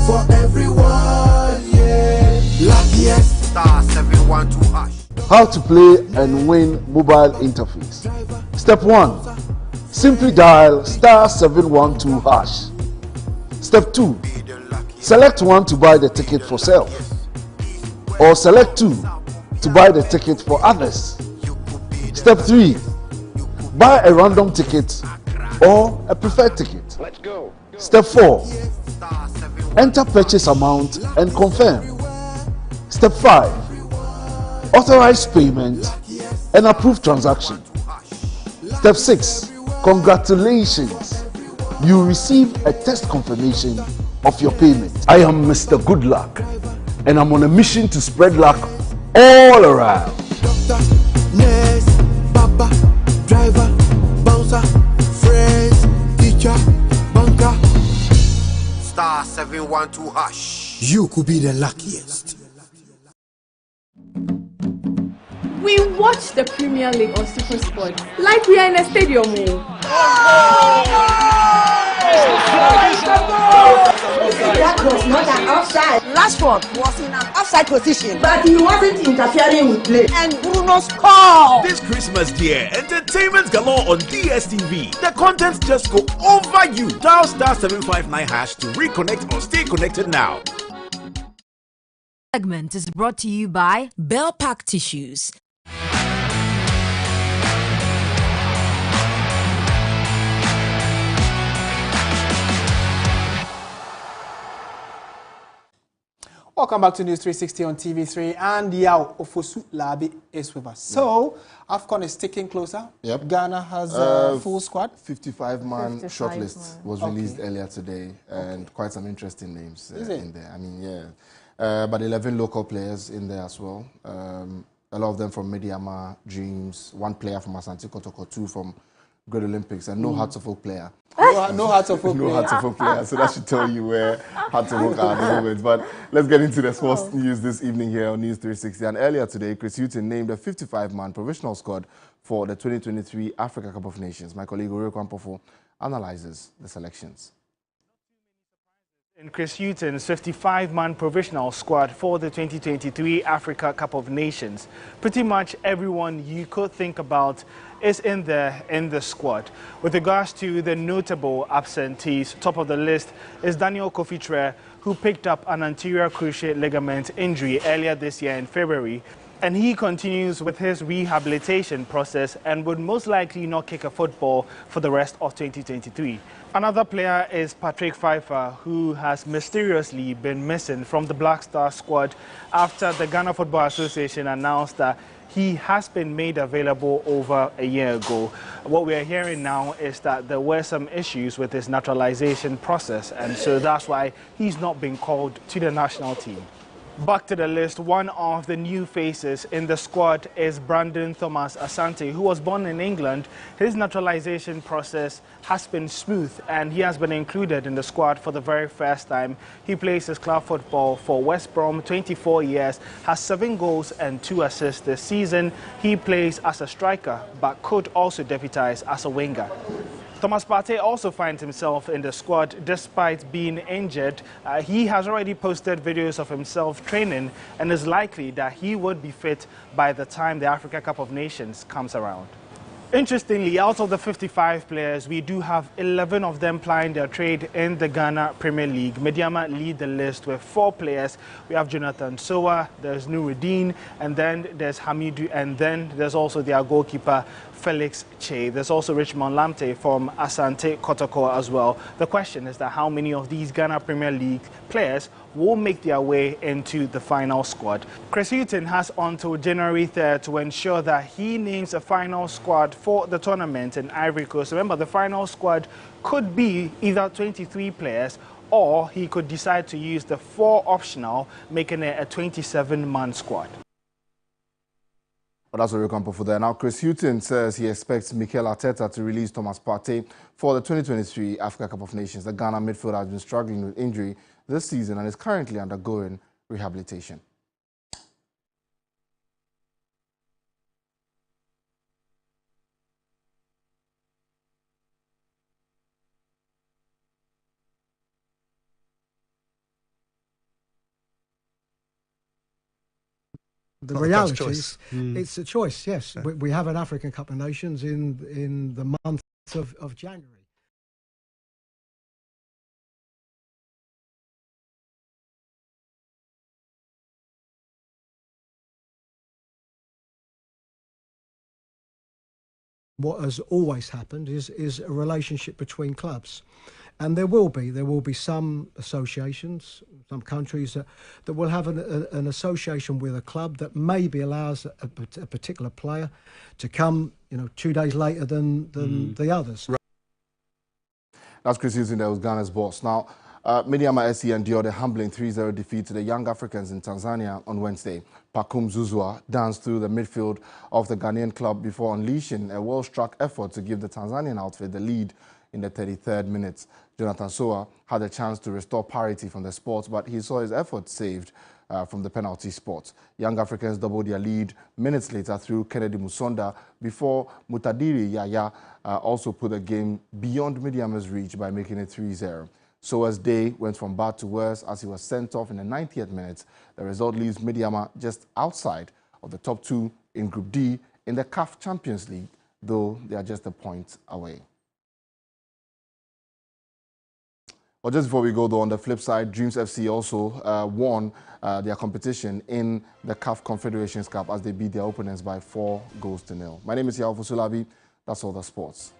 For everyone, yeah. Luckiest. Star 712 #. How to play and win mobile interface. Step 1. Simply dial *712#. Step 2. Select 1 to buy the ticket for self, or select 2 to buy the ticket for others. Step 3, buy a random ticket or a preferred ticket. Let's go. Step 4, enter purchase amount and confirm. Step 5, authorize payment and approve transaction. Step 6, congratulations. You receive a text confirmation of your payment. I am Mr. Good Luck, and I'm on a mission to spread luck all around. Doctor, nurse, papa, driver, bouncer, friends, teacher, banker. Star 712 hash. You could be the luckiest. We watch the Premier League on Super Sport like we are in a stadium. That was not an offside. Rashford was in an offside position, but he wasn't interfering with play. And Bruno scored. This Christmas, dear, entertainment galore on DSTV. The content just go over you. Dial star 759 hash to reconnect or stay connected now. Segment is brought to you by Bell Pack Tissues. Welcome back to News 360 on TV3, and Yao Ofosu Labi is with us. So, AFCON is sticking closer. Yep. Ghana has a full squad. 55-man 55 shortlist was released earlier today, and quite some interesting names in there. I mean, yeah. But 11 local players in there as well. A lot of them from Mediama, Dreams, 1 player from Asiedu-Dartey, 2 from Great Olympics, and no Hearts of Oak player. No Hearts of Oak player. No Hearts of Oak player. So that should tell you where Hearts of Oak are at the moment. But let's get into the sports news this evening here on News 360. And earlier today, Chris Hutton named a 55-man provisional squad for the 2023 Africa Cup of Nations. My colleague Ore Kwampofo analyzes the selections. In Chris Hutton's 55-man provisional squad for the 2023 Africa Cup of Nations, pretty much everyone you could think about is in the squad. With regards to the notable absentees, top of the list is Daniel Kofi-Tre, who picked up an anterior cruciate ligament injury earlier this year in February, and he continues with his rehabilitation process and would most likely not kick a football for the rest of 2023. Another player is Patrick Pfeiffer, who has mysteriously been missing from the Black Star squad after the Ghana Football Association announced that he has been made available over a year ago. What we are hearing now is that there were some issues with his naturalization process, and so that's why he's not been called to the national team. Back to the list, one of the new faces in the squad is Brandon Thomas Asante, who was born in England. His naturalization process has been smooth, and he has been included in the squad for the very first time. He plays his club football for West Brom, 24 years, has 7 goals and 2 assists this season. He plays as a striker, but could also deputize as a winger. Thomas Partey also finds himself in the squad despite being injured. He has already posted videos of himself training and is likely that he would be fit by the time the Africa Cup of Nations comes around. Interestingly, out of the 55 players, we do have 11 of them plying their trade in the Ghana Premier League. Mediama lead the list with 4 players. We have Jonathan Sowa, there's Nuruddin, and then there's Hamidu, and then there's also their goalkeeper, Felix Che. There's also Richmond Lamte from Asante Kotoko as well. The question is that how many of these Ghana Premier League players will make their way into the final squad. Chris Hutton has until January 3rd to ensure that he names a final squad for the tournament in Ivory Coast. Remember, the final squad could be either 23 players, or he could decide to use the 4 optional, making it a 27-man squad. Well, that's what we're coming for there. Now, Chris Hutton says he expects Mikel Arteta to release Thomas Partey for the 2023 Africa Cup of Nations. The Ghana midfielder has been struggling with injury this season and is currently undergoing rehabilitation. The reality is, it's a choice, yes. Yeah. We have an African Cup of Nations in the month of January. what has always happened is a relationship between clubs. And there will be some associations, some countries that will have an association with a club that maybe allows a particular player to come, 2 days later than the others. That's Chris Houston, that was Ghana's boss. Now, Midyama SC endured a humbling 3-0 defeat to the Young Africans in Tanzania on Wednesday. Pacome Zouzoua danced through the midfield of the Ghanaian club before unleashing a well-struck effort to give the Tanzanian outfit the lead in the 33rd minute. Jonathan Soa had a chance to restore parity from the spot, but he saw his effort saved from the penalty spot. Young Africans doubled their lead minutes later through Kennedy Musonda before Mutadiri Yaya also put the game beyond Midyama's reach by making it 3-0. Soa's day went from bad to worse as he was sent off in the 90th minute. The result leaves Midyama just outside of the top 2 in Group D in the CAF Champions League, though they are just a point away. Well, just before we go, though, on the flip side, Dreams FC also won their competition in the CAF Confederations Cup as they beat their opponents by 4-0. My name is Yao Fusulabi. That's all the sports.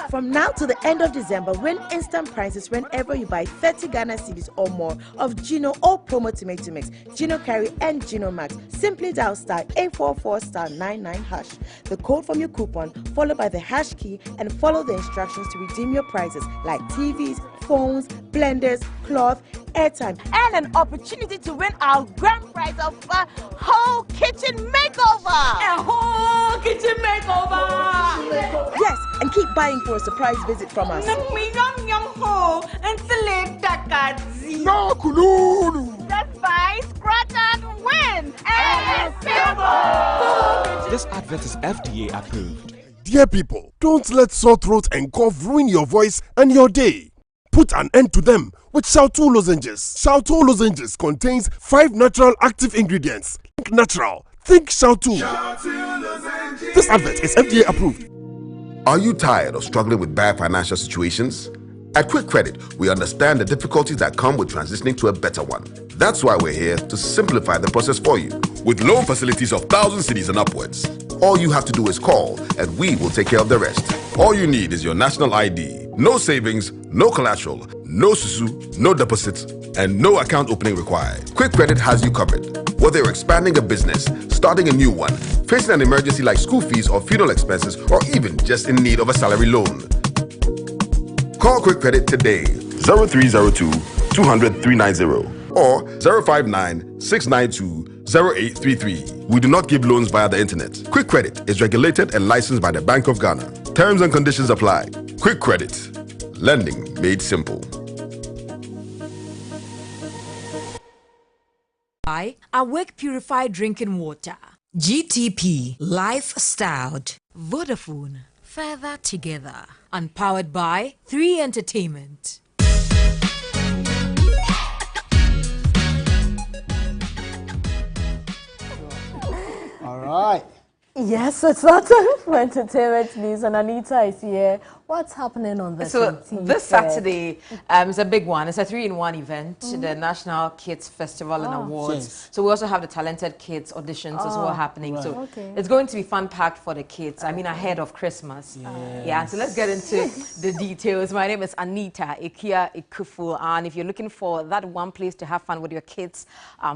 From now to the end of December, win instant prizes whenever you buy 30 Ghana cedis or more of Gino or Promo Tomato Mix, Gino Curry and Gino Max. Simply dial *844*99#. The code from your coupon, followed by the hash key, and follow the instructions to redeem your prizes like TVs, phones, blenders, cloth, airtime, and an opportunity to win our grand prize of a whole kitchen makeover. A whole kitchen makeover. Yes, and keep buying for a surprise visit from us. No, Kululu. Just buy, scratch, and win. And it's simple. This advert is FDA approved. Dear people, don't let sore throat and cough ruin your voice and your day. Put an end to them with Shautu lozenges. Shautu lozenges contains 5 natural active ingredients. Think natural. Think Shautu. This advert is FDA approved. Are you tired of struggling with bad financial situations? At Quick Credit, we understand the difficulties that come with transitioning to a better one. That's why we're here to simplify the process for you. With loan facilities of 1,000 cedis and upwards, all you have to do is call and we will take care of the rest. All you need is your national ID. No savings, no collateral, no susu, no deposits, and no account opening required. Quick Credit has you covered. Whether you're expanding a business, starting a new one, facing an emergency like school fees or funeral expenses, or even just in need of a salary loan. Call Quick Credit today, 0302 200 390 or 059 692 0833. We do not give loans via the internet. Quick Credit is regulated and licensed by the Bank of Ghana. Terms and conditions apply. Quick Credit. Lending made simple. Awake Purified Drinking Water. GTP. Lifestyled. Vodafone. Further together. And powered by 3 Entertainment. All right. Yes, it's that time for entertainment news, and Anita is here. What's happening on this? So this Saturday is a big one. It's a 3-in-1 event, the National Kids Festival and Awards. Yes. So we also have the Talented Kids auditions as well happening. Right. So it's going to be fun-packed for the kids. I mean, ahead of Christmas. Yes. Yeah. So let's get into the details. My name is Anita Ikia Ikufu, and if you're looking for that one place to have fun with your kids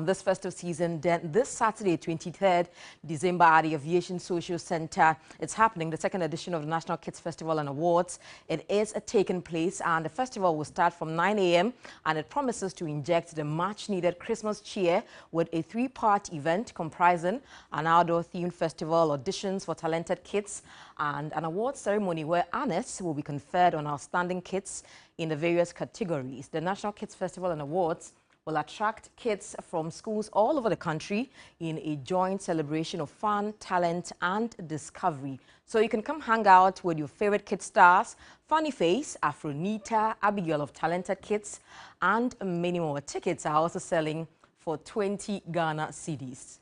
this festive season, then this Saturday, 23rd December, at the Aviation Social Center, it's happening. The 2nd edition of the National Kids Festival and Awards. It is taking place, and the festival will start from 9 a.m. and it promises to inject the much-needed Christmas cheer with a 3-part event comprising an outdoor-themed festival, auditions for talented kids, and an awards ceremony where honors will be conferred on outstanding kids in the various categories. The National Kids Festival and Awards will attract kids from schools all over the country in a joint celebration of fun, talent, and discovery. So you can come hang out with your favorite kid stars, Funny Face, Afronita, Abigail of Talented Kids, and many more. Tickets are also selling for 20 Ghana cedis.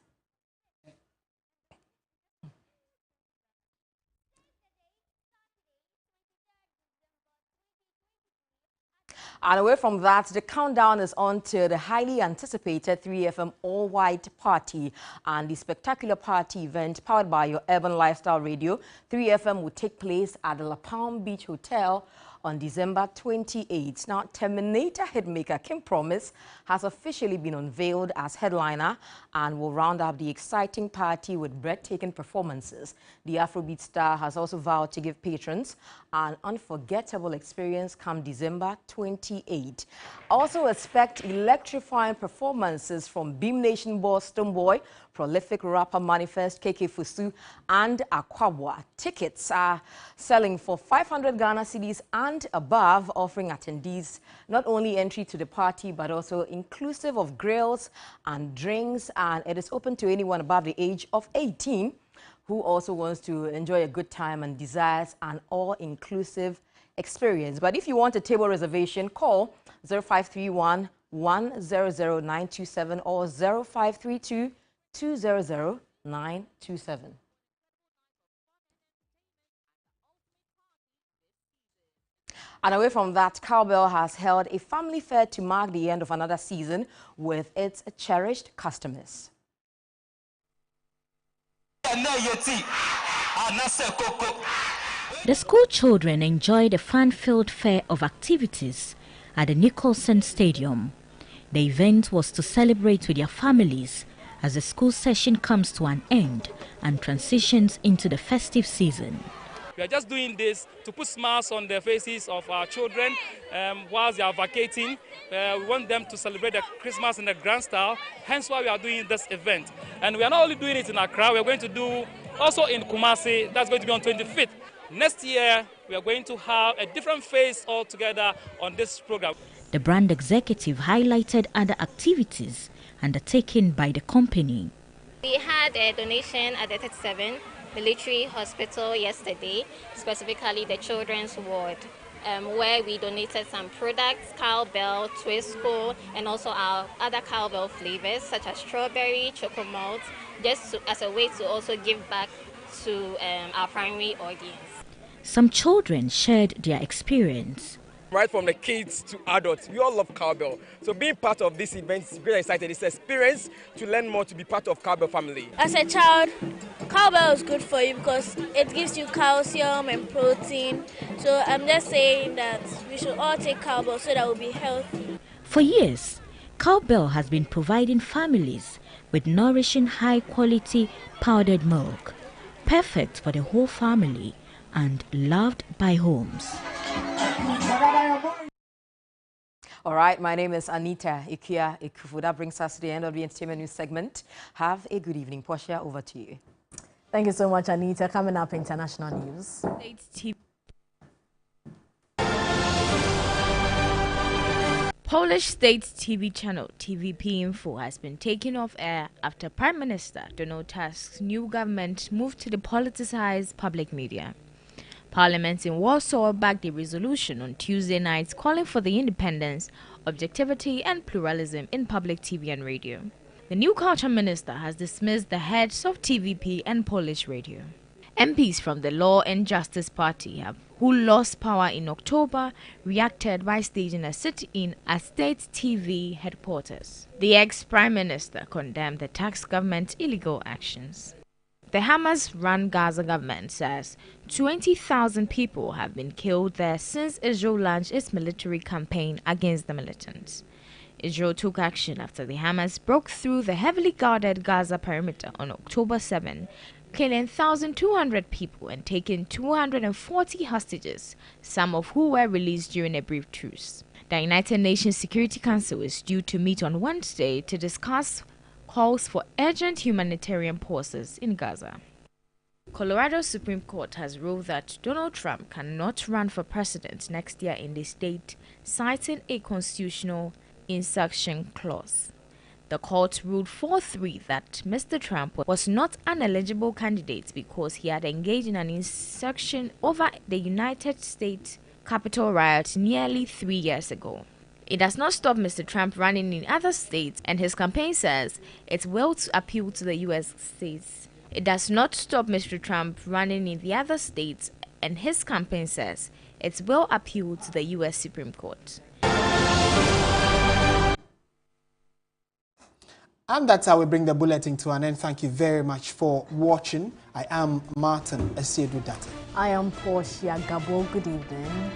And away from that, the countdown is on to the highly anticipated 3FM all-white party and the spectacular party event powered by your urban lifestyle radio. 3FM will take place at the La Palm Beach Hotel on December 28th. Now, Terminator hitmaker Kim Promise has officially been unveiled as headliner and will round up the exciting party with breathtaking performances. The Afrobeat star has also vowed to give patrons an unforgettable experience come December 28th. Also expect electrifying performances from Beam Nation boss Stonebwoy, prolific rapper Manifest, KK Fusu, and Akwabwa. Tickets are selling for 500 Ghana cedis and above, offering attendees not only entry to the party but also inclusive of grills and drinks, and it is open to anyone above the age of 18 who also wants to enjoy a good time and desires an all-inclusive experience. But if you want a table reservation, call 0531 100 927 or 0532 200 927. And away from that, Cowbell has held a family fair to mark the end of another season with its cherished customers. The school children enjoyed a fun-filled fair of activities at the Nicholson Stadium. The event was to celebrate with their families as the school session comes to an end and transitions into the festive season. We are just doing this to put smiles on the faces of our children whilst they are vacating. We want them to celebrate the Christmas in a grand style, hence why we are doing this event. And we are not only doing it in Accra, we are going to do also in Kumasi. That's going to be on 25th. Next year, we are going to have a different face altogether on this program. The brand executive highlighted other activities undertaken by the company. We had a donation at the 37 Military Hospital yesterday, specifically the children's ward, where we donated some products, cowbell, Twisco, and also our other cowbell flavors such as strawberry, choco malt, just as a way to also give back to our primary audience. Some children shared their experience. Right from the kids to adults, we all love cowbell. So being part of this event is very exciting. It's an experience to learn more, to be part of cowbell family. As a child, cowbell is good for you because it gives you calcium and protein. So I'm just saying that we should all take cowbell so that we'll be healthy. For years, cowbell has been providing families with nourishing high-quality powdered milk, perfect for the whole family and loved by homes. All right, my name is Anita Ikia Ikufu. That brings us to the end of the entertainment news segment. Have a good evening. Portia, over to you. Thank you so much, Anita. Coming up, international news. Polish state TV channel TVP Info has been taken off air after Prime Minister Donald Tusk's new government moved to the politicized public media. Parliament in Warsaw backed a resolution on Tuesday night calling for the independence, objectivity and pluralism in public TV and radio. The new culture minister has dismissed the heads of TVP and Polish radio. MPs from the Law and Justice Party, who lost power in October, reacted by staging a sit-in at state TV headquarters. The ex-prime minister condemned the Tusk government's illegal actions. The Hamas-run Gaza government says 20,000 people have been killed there since Israel launched its military campaign against the militants. Israel took action after the Hamas broke through the heavily guarded Gaza perimeter on October 7, killing 1,200 people and taking 240 hostages, some of who were released during a brief truce. The United Nations Security Council is due to meet on Wednesday to discuss calls for urgent humanitarian pauses in Gaza. Colorado Supreme Court has ruled that Donald Trump cannot run for president next year in the state, citing a constitutional insurrection clause. The court ruled 4-3 that Mr. Trump was not an eligible candidate because he had engaged in an insurrection over the United States Capitol riot nearly 3 years ago. It does not stop Mr. Trump running in other states, and his campaign says it will appeal to the U.S. states. It does not stop Mr. Trump running in the other states, and his campaign says it will appeal to the U.S. Supreme Court. And that's how we bring the bulletin to an end. Thank you very much for watching. I am Martin Asiedu-Dartey. I am Portia Gabor. Good evening.